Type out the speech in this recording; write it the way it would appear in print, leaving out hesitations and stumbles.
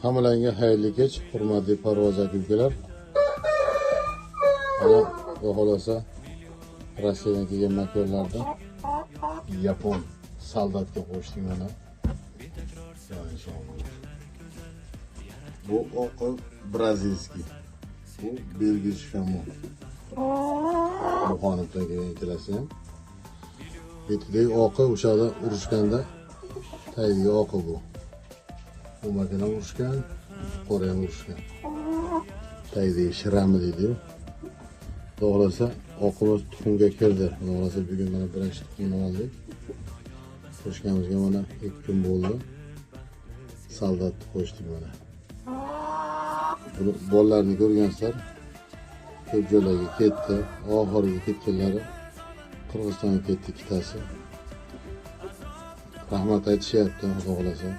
Hammalarga xayrli kech, hurmatli parvoz aka-ukalar. Mana bu xolosa Rossiyadan kelgan makonlarda yapon soldatga qo'shdik mana. Bu oqi brazilskiy. Bu belgiya shkamon. Bu xonimdan kelgan ikkalasi ham. Betidagi oqi o'shada urushganda tayinli oqi bu. Bu makina urushgan, qora ham urushgan. Tayinli shirami deydi. Doğrasa oqimiz tuxumga kirdi. Doğrasa bugun mana birinchi tuxumni oldik. Qo'shganimizga mana 2 kun bo'ldi. Soldatni qo'shdik mana. Buni bolalarni ko'rgansizlar. Ko'p joylarga ketdi. Oxiriga ketganlari Qirg'izistonga ketdi ikkitasi. Rahmat aytishyapti, xudo xolasa.